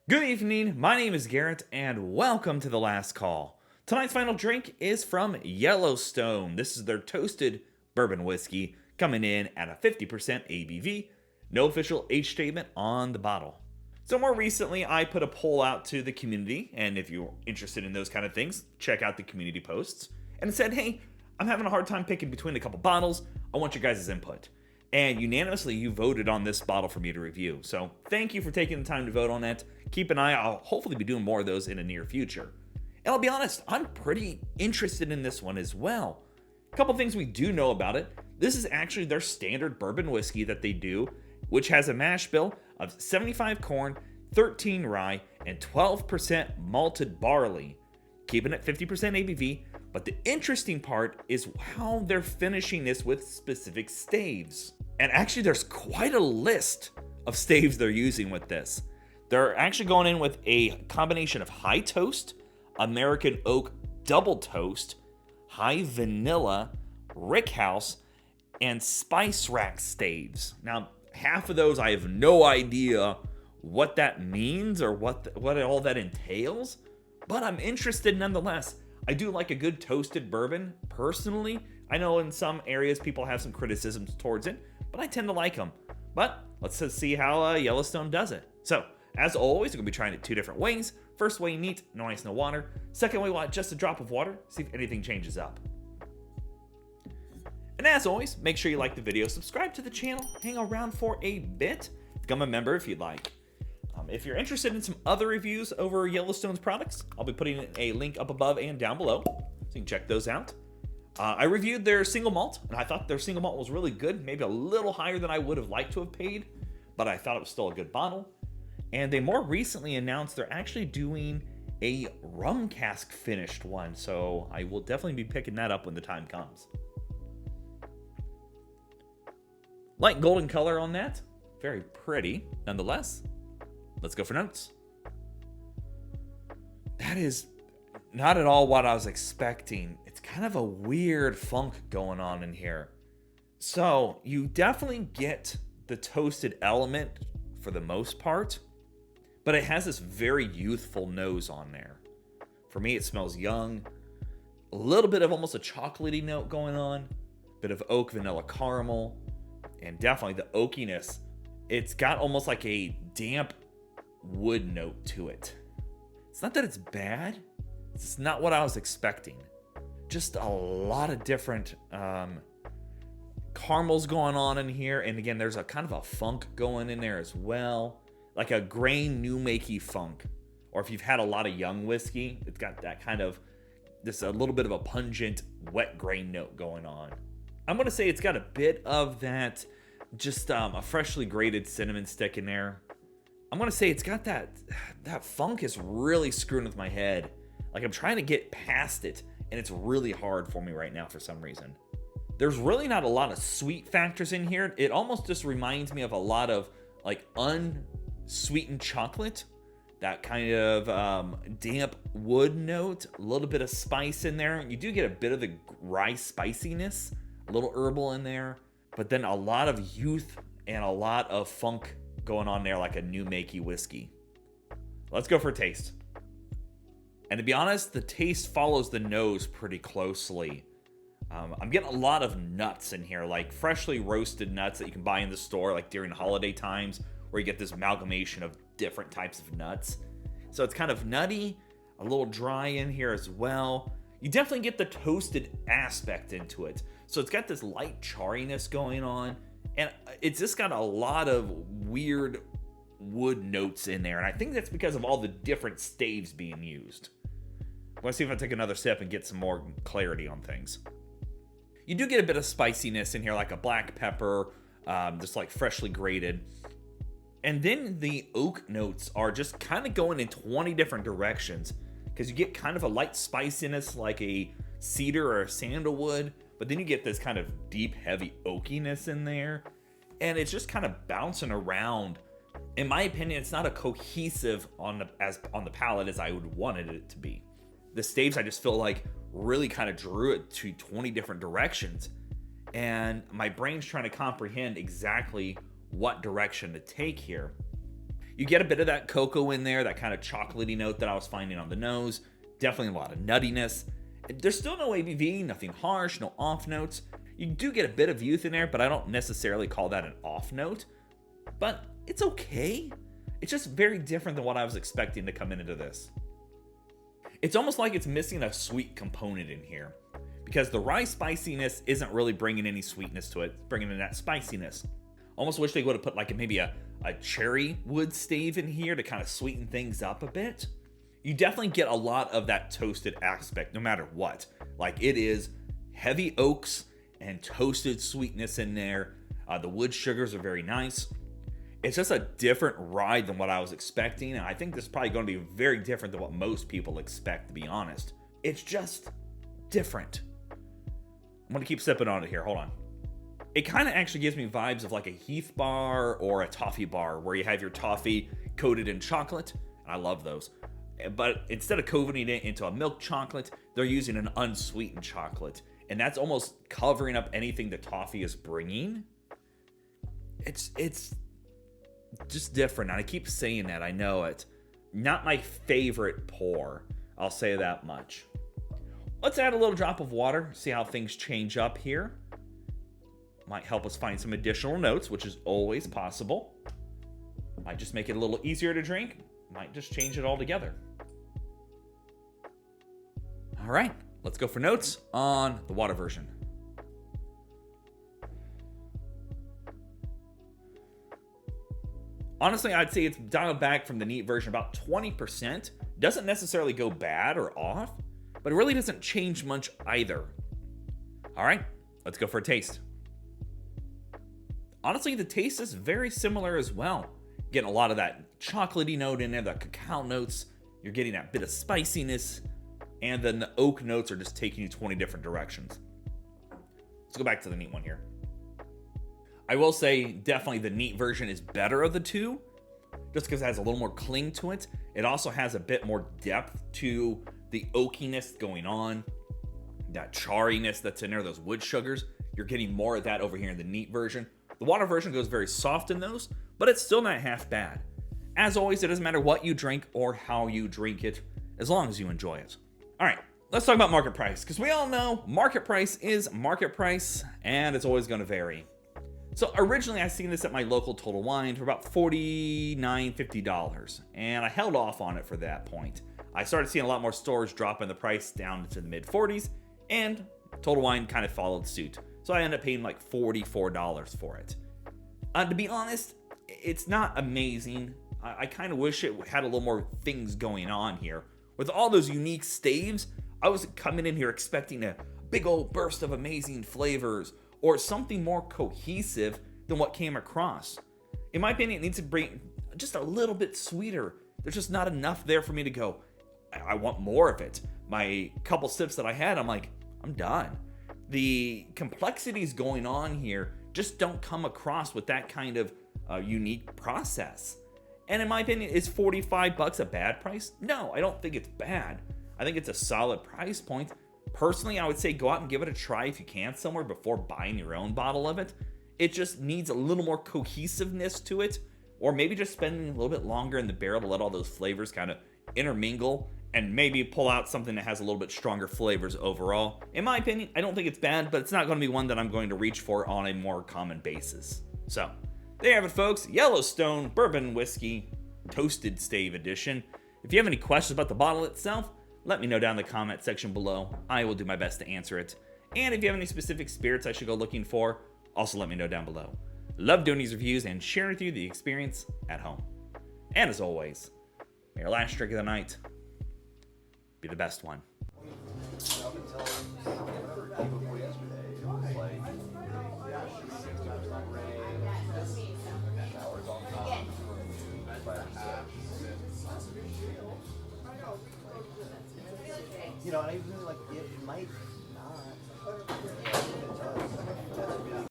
Good evening, my name is Garrett, and welcome to The Last Call. Tonight's final drink is from Yellowstone. This is their toasted bourbon whiskey, coming in at a 50% ABV. No official age statement on the bottle. So more recently, I put a poll out to the community, and if you're interested in those kind of things, check out the community posts. And it said, hey, I'm having a hard time picking between a couple bottles. I want your guys' input. And unanimously, you voted on this bottle for me to review. So thank you for taking the time to vote on that. Keep an eye. I'll hopefully be doing more of those in the near future. And I'll be honest, I'm pretty interested in this one as well. A couple things we do know about it. This is actually their standard bourbon whiskey that they do, which has a mash bill of 75 corn, 13 rye, and 12% malted barley, keeping it 50% ABV. But the interesting part is how they're finishing this with specific staves. And actually, there's quite a list of staves they're using with this. They're actually going in with a combination of high toast, American oak double toast, high vanilla, rickhouse, and spice rack staves. Now, half of those, I have no idea what that means or what all that entails, but I'm interested nonetheless. I do like a good toasted bourbon, personally. I know in some areas people have some criticisms towards it, but I tend to like them. But let's just see how Yellowstone does it. So, as always, we're going to be trying it two different ways. First way, neat, no ice, no water. Second way, we'll add just a drop of water, see if anything changes up. And as always, make sure you like the video, subscribe to the channel, hang around for a bit, become a member if you'd like. If you're interested in some other reviews over Yellowstone's products, I'll be putting a link up above and down below, so you can check those out. I reviewed their single malt, and I thought their single malt was really good, maybe a little higher than I would have liked to have paid, but I thought it was still a good bottle. And they more recently announced they're actually doing a rum cask finished one, so I will definitely be picking that up when the time comes. Light golden color on that, very pretty nonetheless. Let's go for notes. That is not at all what I was expecting. It's kind of a weird funk going on in here. So you definitely get the toasted element for the most part, but it has this very youthful nose on there. For me, it smells young, a little bit of almost a chocolatey note going on, bit of oak vanilla caramel, and definitely the oakiness. It's got almost like a damp wood note to it. It's not that it's bad, it's not what I was expecting. Just a lot of different caramels going on in here, and again, there's a kind of a funk going in there as well, like a grain new makey funk. Or if you've had a lot of young whiskey, it's got that kind of just a little bit of a pungent wet grain note going on. I'm gonna say it's got a bit of that, just a freshly grated cinnamon stick in there. I'm gonna say it's got that funk is really screwing with my head. Like I'm trying to get past it, and it's really hard for me right now for some reason. There's really not a lot of sweet factors in here. It almost just reminds me of a lot of like unsweetened chocolate. That kind of damp wood note, a little bit of spice in there. You do get a bit of the rye spiciness, a little herbal in there, but then a lot of youth and a lot of funk going on there, like a new makey whiskey. Let's go for a taste. And to be honest, the taste follows the nose pretty closely. I'm getting a lot of nuts in here, like freshly roasted nuts that you can buy in the store, like during holiday times, where you get this amalgamation of different types of nuts. So it's kind of nutty, a little dry in here as well. You definitely get the toasted aspect into it. So it's got this light charriness going on, and it's just got a lot of weird wood notes in there. And I think that's because of all the different staves being used. Let's see if I take another sip and get some more clarity on things. You do get a bit of spiciness in here, like a black pepper, just like freshly grated. And then the oak notes are just kind of going in 20 different directions, because you get kind of a light spiciness like a cedar or a sandalwood, but then you get this kind of deep, heavy oakiness in there, and it's just kind of bouncing around. In my opinion, it's not a cohesive on the palate as I would wanted it to be. The staves, I just feel like, really kind of drew it to 20 different directions, and my brain's trying to comprehend exactly what direction to take here. You get a bit of that cocoa in there, that kind of chocolatey note that I was finding on the nose. Definitely a lot of nuttiness. There's still no ABV, nothing harsh, no off notes. You do get a bit of youth in there, but I don't necessarily call that an off note. But it's okay. It's just very different than what I was expecting to come into this. It's almost like it's missing a sweet component in here, because the rye spiciness isn't really bringing any sweetness to it. It's bringing in that spiciness. Almost wish they would have put like maybe a cherry wood stave in here to kind of sweeten things up a bit. You definitely get a lot of that toasted aspect no matter what. Like, it is heavy oaks and toasted sweetness in there. The wood sugars are very nice. It's just a different ride than what I was expecting, and I think this is probably going to be very different than what most people expect, to be honest. It's just different. I'm going to keep sipping on it here. Hold on. It kind of actually gives me vibes of like a Heath bar or a toffee bar, where you have your toffee coated in chocolate. I love those. But instead of coating it into a milk chocolate, they're using an unsweetened chocolate. And that's almost covering up anything the toffee is bringing. It's just different. And I keep saying that. I know it. Not my favorite pour. I'll say that much. Let's add a little drop of water. See how things change up here. Might help us find some additional notes, which is always possible. Might just make it a little easier to drink. Might just change it altogether. All right, let's go for notes on the water version. Honestly, I'd say it's dialed back from the neat version about 20%. Doesn't necessarily go bad or off, but it really doesn't change much either. All right, let's go for a taste. Honestly, the taste is very similar as well. Getting a lot of that chocolatey note in there, the cacao notes. You're getting that bit of spiciness, and then the oak notes are just taking you 20 different directions. Let's go back to the neat one here. I will say definitely the neat version is better of the two, just because it has a little more cling to it. It also has a bit more depth to the oakiness going on, that charriness that's in there, those wood sugars. You're getting more of that over here in the neat version. The water version goes very soft in those, but it's still not half bad. As always, it doesn't matter what you drink or how you drink it, as long as you enjoy it. All right, let's talk about market price, because we all know market price is market price, and it's always going to vary. So originally, I seen this at my local Total Wine for about $49, $50, and I held off on it for that point. I started seeing a lot more stores dropping the price down to the mid-40s, and Total Wine kind of followed suit. So I ended up paying like $44 for it. To be honest, it's not amazing. I kind of wish it had a little more things going on here. With all those unique staves, I was coming in here expecting a big old burst of amazing flavors or something more cohesive than what came across. In my opinion, it needs to bring just a little bit sweeter. There's just not enough there for me to go, I want more of it. My couple sips that I had, I'm like, I'm done. The complexities going on here just don't come across with that kind of unique process. And in my opinion, is $45 a bad price? No, I don't think it's bad. I think it's a solid price point. Personally, I would say go out and give it a try if you can somewhere before buying your own bottle of it. It just needs a little more cohesiveness to it, or maybe just spending a little bit longer in the barrel to let all those flavors kind of intermingle and maybe pull out something that has a little bit stronger flavors overall. In my opinion, I don't think it's bad, but it's not going to be one that I'm going to reach for on a more common basis. So, there you have it, folks. Yellowstone Bourbon Whiskey Toasted Stave Edition. If you have any questions about the bottle itself, let me know down in the comment section below. I will do my best to answer it. And if you have any specific spirits I should go looking for, also let me know down below. Love doing these reviews and sharing with you the experience at home. And as always, may your last drink of the night be the best one. You know, and I really like it might not.